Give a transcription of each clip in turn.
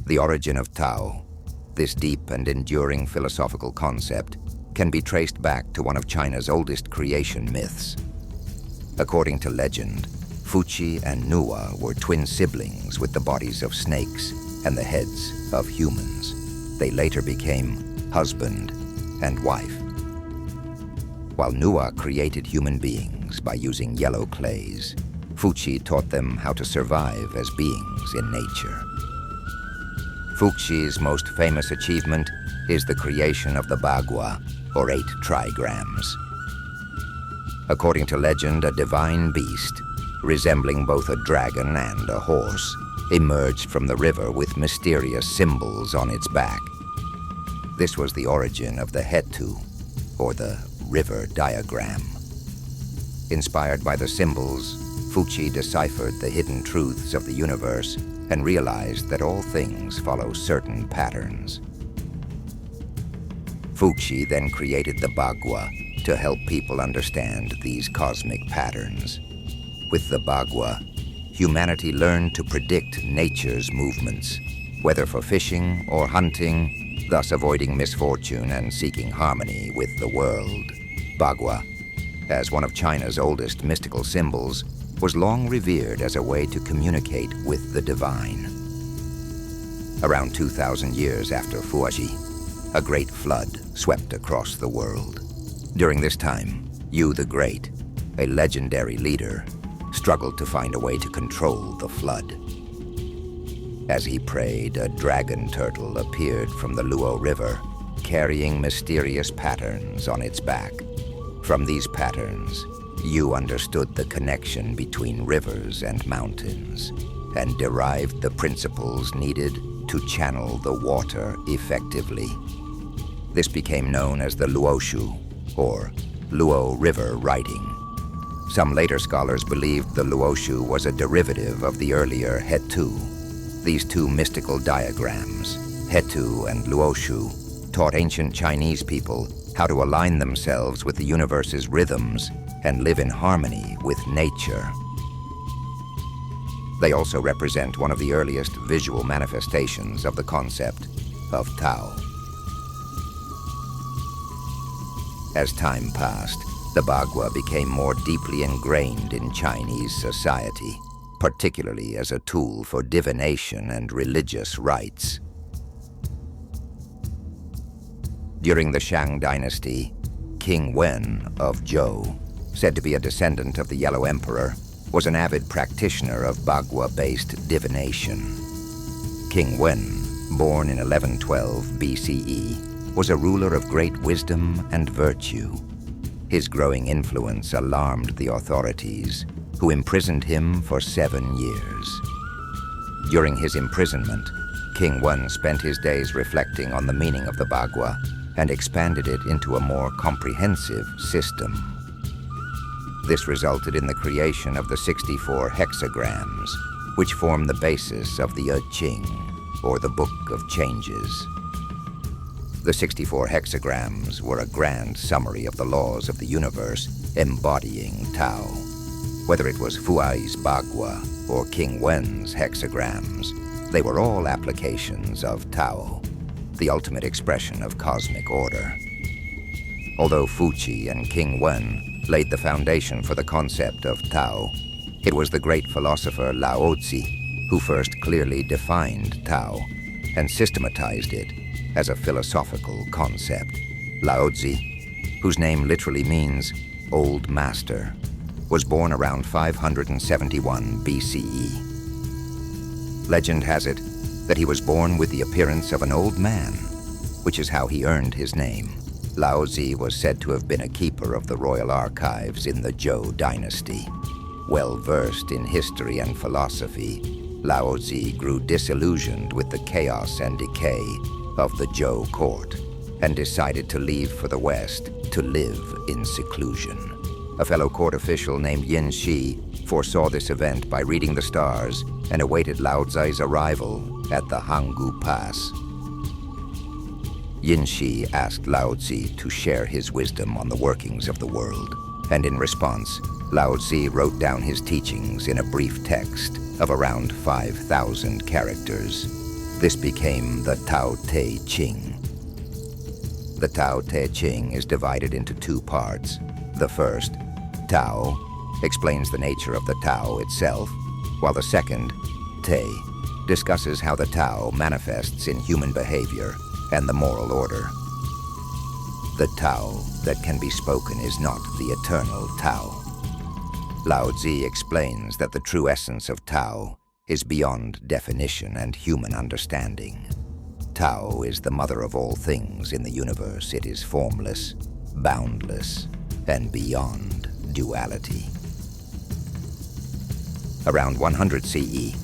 The origin of Tao, this deep and enduring philosophical concept, can be traced back to one of China's oldest creation myths. According to legend, Fuxi and Nuwa were twin siblings with the bodies of snakes and the heads of humans. They later became husband and wife. While Nuwa created human beings by using yellow clays, Fuxi taught them how to survive as beings in nature. Fuxi's most famous achievement is the creation of the Bagua, or 8 trigrams. According to legend, a divine beast, resembling both a dragon and a horse, emerged from the river with mysterious symbols on its back. This was the origin of the Hetu, or the river diagram. Inspired by the symbols, Fuxi deciphered the hidden truths of the universe and realized that all things follow certain patterns. Fuxi then created the Bagua to help people understand these cosmic patterns. With the Bagua, humanity learned to predict nature's movements, whether for fishing or hunting, thus avoiding misfortune and seeking harmony with the world. Bagua, as one of China's oldest mystical symbols, was long revered as a way to communicate with the divine. Around 2,000 years after Fuxi, a great flood swept across the world. During this time, Yu the Great, a legendary leader, struggled to find a way to control the flood. As he prayed, a dragon turtle appeared from the Luo River, carrying mysterious patterns on its back. From these patterns, Yu understood the connection between rivers and mountains, and derived the principles needed to channel the water effectively. This became known as the Luoshu, or Luo River writing. Some later scholars believed the Luoshu was a derivative of the earlier Hetu. These two mystical diagrams, Hetu and Luoshu, taught ancient Chinese people how to align themselves with the universe's rhythms and live in harmony with nature. They also represent one of the earliest visual manifestations of the concept of Tao. As time passed, the Bagua became more deeply ingrained in Chinese society, particularly as a tool for divination and religious rites. During the Shang dynasty, King Wen of Zhou, said to be a descendant of the Yellow Emperor, was an avid practitioner of Bagua-based divination. King Wen, born in 1112 BCE, was a ruler of great wisdom and virtue. His growing influence alarmed the authorities, who imprisoned him for 7 years. During his imprisonment, King Wen spent his days reflecting on the meaning of the Bagua and expanded it into a more comprehensive system. This resulted in the creation of the 64 hexagrams, which form the basis of the I Ching, or the Book of Changes. The 64 hexagrams were a grand summary of the laws of the universe embodying Tao. Whether it was Fuai's Bagua or King Wen's hexagrams, they were all applications of Tao, the ultimate expression of cosmic order. Although Fuxi and King Wen laid the foundation for the concept of Tao, it was the great philosopher Laozi who first clearly defined Tao and systematized it as a philosophical concept. Laozi, whose name literally means Old Master, was born around 571 BCE. Legend has it that he was born with the appearance of an old man, which is how he earned his name. Laozi was said to have been a keeper of the royal archives in the Zhou dynasty. Well-versed in history and philosophy, Laozi grew disillusioned with the chaos and decay of the Zhou court and decided to leave for the West to live in seclusion. A fellow court official named Yin Shi foresaw this event by reading the stars and awaited Laozi's arrival at the Hanggu Pass. Yin Shi asked Laozi to share his wisdom on the workings of the world, and in response, Laozi wrote down his teachings in a brief text of around 5,000 characters. This became the I Ching. The I Ching is divided into two parts. The first, Tao, explains the nature of the Tao itself, while the second, Te, discusses how the Tao manifests in human behavior and the moral order. The Tao that can be spoken is not the eternal Tao. Laozi explains that the true essence of Tao is beyond definition and human understanding. Tao is the mother of all things in the universe. It is formless, boundless, and beyond duality. Around 100 CE,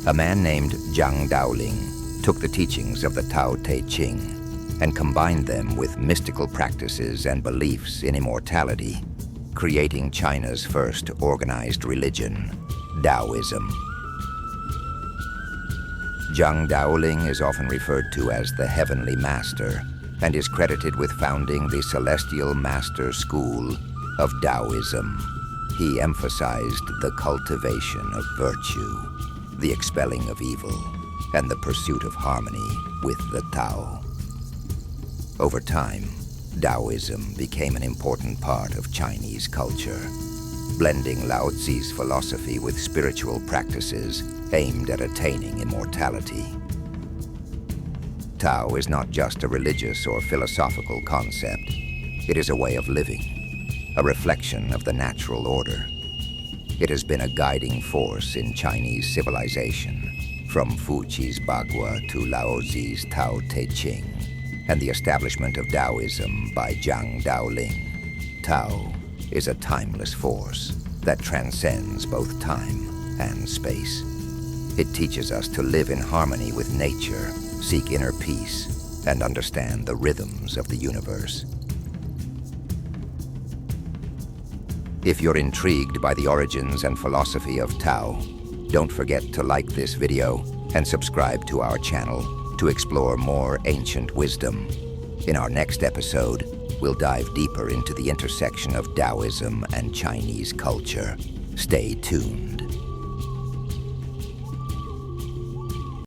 a man named Zhang Daoling took the teachings of the I Ching and combined them with mystical practices and beliefs in immortality, creating China's first organized religion, Daoism. Zhang Daoling is often referred to as the Heavenly Master and is credited with founding the Celestial Master School of Daoism. He emphasized the cultivation of virtue, the expelling of evil, and the pursuit of harmony with the Tao. Over time, Daoism became an important part of Chinese culture, blending Laozi's philosophy with spiritual practices aimed at attaining immortality. Tao is not just a religious or philosophical concept. It is a way of living, a reflection of the natural order. It has been a guiding force in Chinese civilization, from Fuxi's Bagua to Laozi's I Ching, and the establishment of Daoism by Zhang Daoling. Tao is a timeless force that transcends both time and space. It teaches us to live in harmony with nature, seek inner peace, and understand the rhythms of the universe. If you're intrigued by the origins and philosophy of Tao, don't forget to like this video and subscribe to our channel to explore more ancient wisdom. In our next episode, we'll dive deeper into the intersection of Daoism and Chinese culture. Stay tuned.